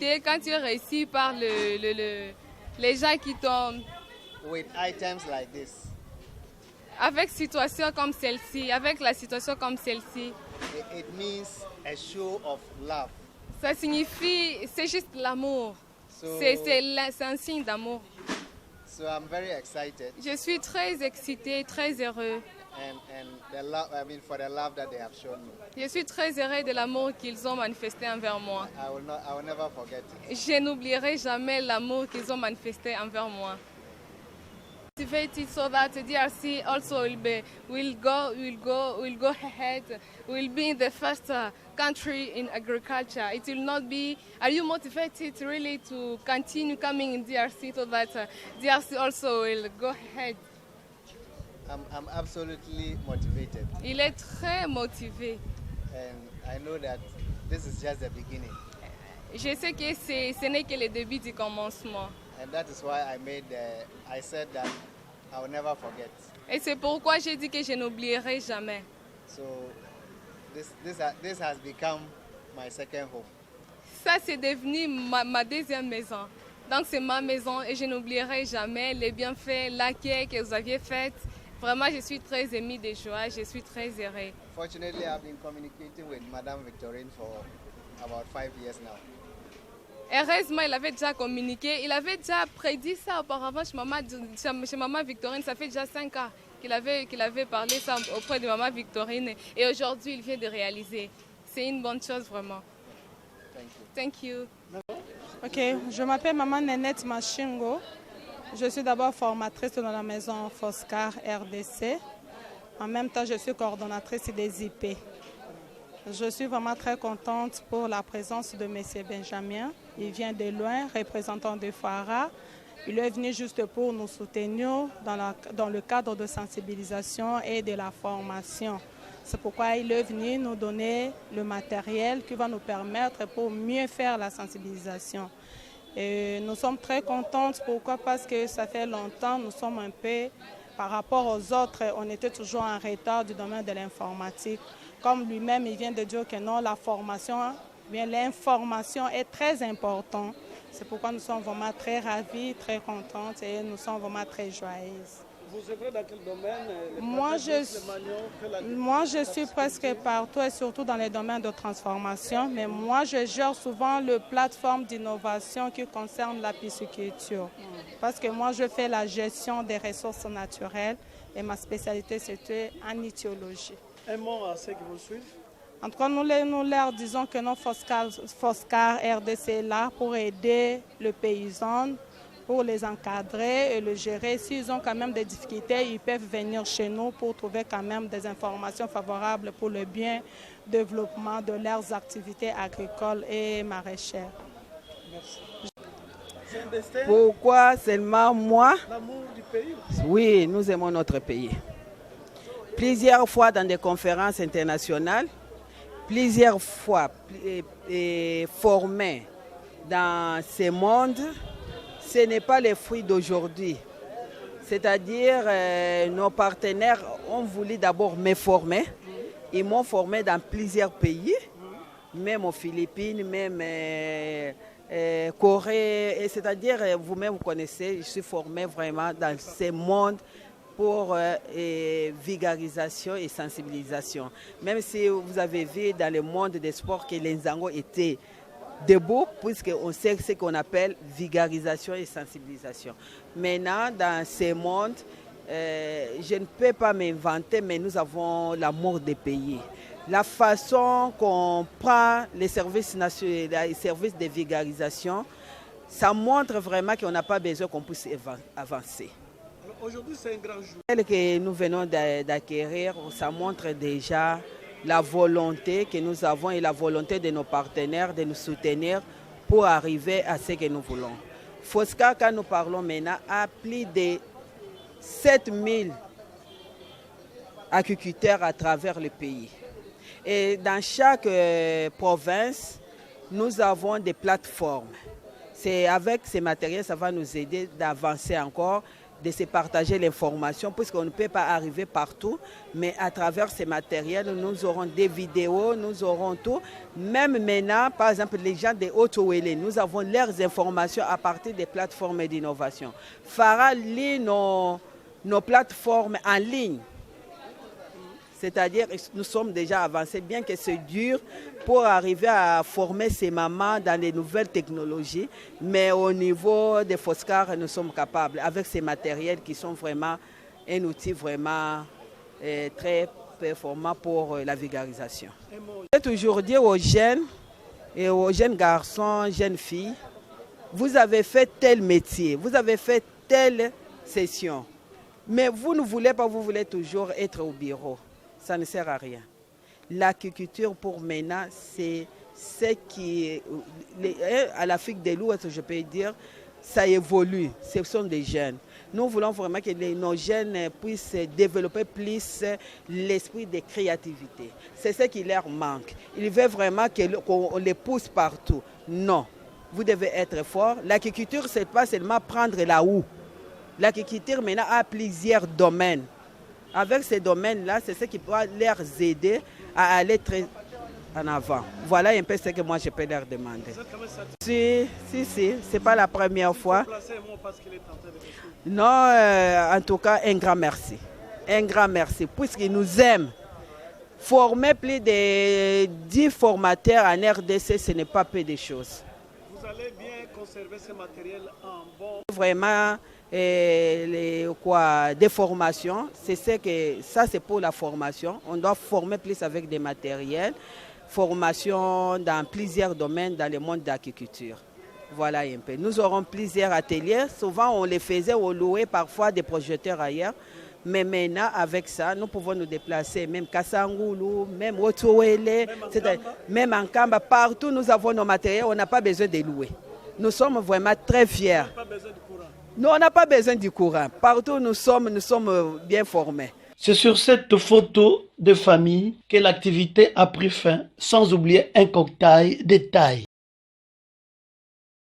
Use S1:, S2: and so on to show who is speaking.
S1: excité quand tu es reçu par les gens qui t'ont...
S2: with items like this.
S1: Avec situation comme celle-ci, avec la situation comme celle-ci,
S2: It means a show of love.
S1: ça signifie, c'est juste l'amour.
S2: So,
S1: C'est un signe d'amour.
S2: so I'm very excited
S1: Je suis très excitée, très heureux.
S2: and the love, for the love that they have shown me.
S1: Je suis très heureux de l'amour qu'ils ont manifesté envers moi.
S2: I will never forget it.
S1: Je n'oublierai jamais l'amour qu'ils ont manifesté envers moi. Motivated so that the DRC also will go ahead, will be in the first country in agriculture. It will not be. Are you motivated really to continue coming in DRC so that DRC also will go ahead?
S2: I'm absolutely motivated,
S1: Il est très motivé.
S2: and I know that this is just the beginning,
S1: Je sais que ce n'est que le début du commencement.
S2: and that is why I said that I will never forget.
S1: Et c'est pourquoi j'ai dit que je n'oublierai jamais.
S2: So this has become my second home.
S1: Ça, c'est devenu ma deuxième maison. Donc, c'est ma maison et je n'oublierai jamais les bienfaits, l'accueil que vous aviez fait. Vraiment, je suis très émue de joie, je suis très heureux.
S2: Fortunately, I've been communicating with Madame Victorine for about 5 years now.
S1: Heureusement, il avait déjà communiqué, il avait déjà prédit ça auparavant chez Maman Victorine. Ça fait déjà 5 ans qu'il avait parlé ça auprès de Maman Victorine. Et aujourd'hui, il vient de réaliser. C'est une bonne chose, vraiment.
S2: Thank you.
S1: Thank you.
S3: Ok, je m'appelle Maman Nenette Machingo. Je suis d'abord formatrice dans la maison Foscar RDC. En même temps, je suis coordonnatrice des IP. Je suis vraiment très contente pour la présence de M. Benjamin. Il vient de loin, représentant de FARA. Il est venu juste pour nous soutenir dans le cadre de sensibilisation et de la formation. C'est pourquoi il est venu nous donner le matériel qui va nous permettre pour mieux faire la sensibilisation. Et nous sommes très contentes. Pourquoi? Parce que ça fait longtemps, nous sommes un peu, par rapport aux autres, on était toujours en retard du domaine de l'informatique. Comme lui-même, il vient de dire que non, la formation, bien l'information est très importante. C'est pourquoi nous sommes vraiment très ravis, très contentes et nous sommes vraiment très joyeuses.
S4: Vous œuvrez dans quel domaine?
S3: Moi, je suis presque partout et surtout dans les domaines de transformation. Mais moi, je gère souvent le plateforme d'innovation qui concerne la pisciculture. Parce que moi, je fais la gestion des ressources naturelles et ma spécialité, c'était en étiologie.
S4: Un mot à ceux qui vous suivent?
S3: En tout cas, nous leur disons que nos Foscar RDC est là pour aider le paysan, pour les encadrer et le gérer. S'ils ont quand même des difficultés, ils peuvent venir chez nous pour trouver quand même des informations favorables pour le bien développement de leurs activités agricoles et maraîchères.
S4: Merci.
S5: Pourquoi seulement moi?
S4: L'amour du pays?
S5: Oui, nous aimons notre pays. Plusieurs fois dans des conférences internationales, plusieurs fois formés dans ce monde. Ce n'est pas les fruits d'aujourd'hui. C'est-à-dire, nos partenaires ont voulu d'abord me former. Ils m'ont formé dans plusieurs pays, même aux Philippines, même Corée. C'est-à-dire, vous-même, vous connaissez, je suis formé vraiment dans ce monde pour vulgarisation et sensibilisation. Même si vous avez vu dans le monde des sports que les Nzango étaient debout, puisqu'on sait ce qu'on appelle vulgarisation et sensibilisation. Maintenant, dans ce monde, je ne peux pas m'inventer, mais nous avons l'amour des pays. La façon qu'on prend les services nationaux, les services de vulgarisation, ça montre vraiment qu'on n'a pas besoin qu'on puisse avancer.
S4: Aujourd'hui, c'est un grand jour.
S5: Celle que nous venons d'acquérir, ça montre déjà la volonté que nous avons et la volonté de nos partenaires de nous soutenir pour arriver à ce que nous voulons. Foscar, quand nous parlons maintenant, a plus de 7000 agriculteurs à travers le pays. Et dans chaque province, nous avons des plateformes. C'est avec ces matériels, ça va nous aider d'avancer encore, de se partager l'information, puisqu'on ne peut pas arriver partout, mais à travers ces matériels, nous aurons des vidéos, nous aurons tout. Même maintenant, par exemple, les gens de Haute-Ouélé, nous avons leurs informations à partir des plateformes d'innovation. Farah lit nos plateformes en ligne. C'est-à-dire, nous sommes déjà avancés, bien que c'est dur pour arriver à former ces mamans dans les nouvelles technologies. Mais au niveau des Foscar, nous sommes capables, avec ces matériels qui sont vraiment un outil vraiment très performant pour la vulgarisation. Je vais toujours dire aux jeunes garçons, jeunes filles, vous avez fait tel métier, vous avez fait telle session, mais vous ne voulez pas, vous voulez toujours être au bureau. Ça ne sert à rien. L'agriculture pour MENA, c'est ce qui, à l'Afrique de l'Ouest, je peux dire, ça évolue. Ce sont des jeunes. Nous voulons vraiment que nos jeunes puissent développer plus l'esprit de créativité. C'est ce qui leur manque. Ils veulent vraiment qu'on les pousse partout. Non, vous devez être fort. L'agriculture, ce n'est pas seulement prendre la houe. L'agriculture maintenant a plusieurs domaines. Avec ces domaines-là, c'est ce qui pourra leur aider à aller très en avant. Voilà un peu ce que moi je peux leur demander. Si, c'est pas la première fois. Non, en tout cas, un grand merci. Un grand merci, puisqu'ils nous aiment. Former plus de 10 formateurs en RDC, ce n'est pas peu de choses.
S4: Vous allez bien conserver ce matériel en bon...
S5: Vraiment, des formations, ça c'est pour la formation. On doit former plus avec des matériels. Formation dans plusieurs domaines dans le monde de l'agriculture. Voilà un peu. Nous aurons plusieurs ateliers. Souvent on les faisait, on louait parfois des projecteurs ailleurs. Mais maintenant, avec ça, nous pouvons nous déplacer, même Kassangoulou, même Haute-Ouélé, même en Kamba, partout nous avons nos matériels, on n'a pas besoin de louer. Nous sommes vraiment très fiers. Nous, on n'a pas besoin du courant. Partout nous sommes bien formés.
S4: C'est sur cette photo de famille que l'activité a pris fin, sans oublier un cocktail de taille.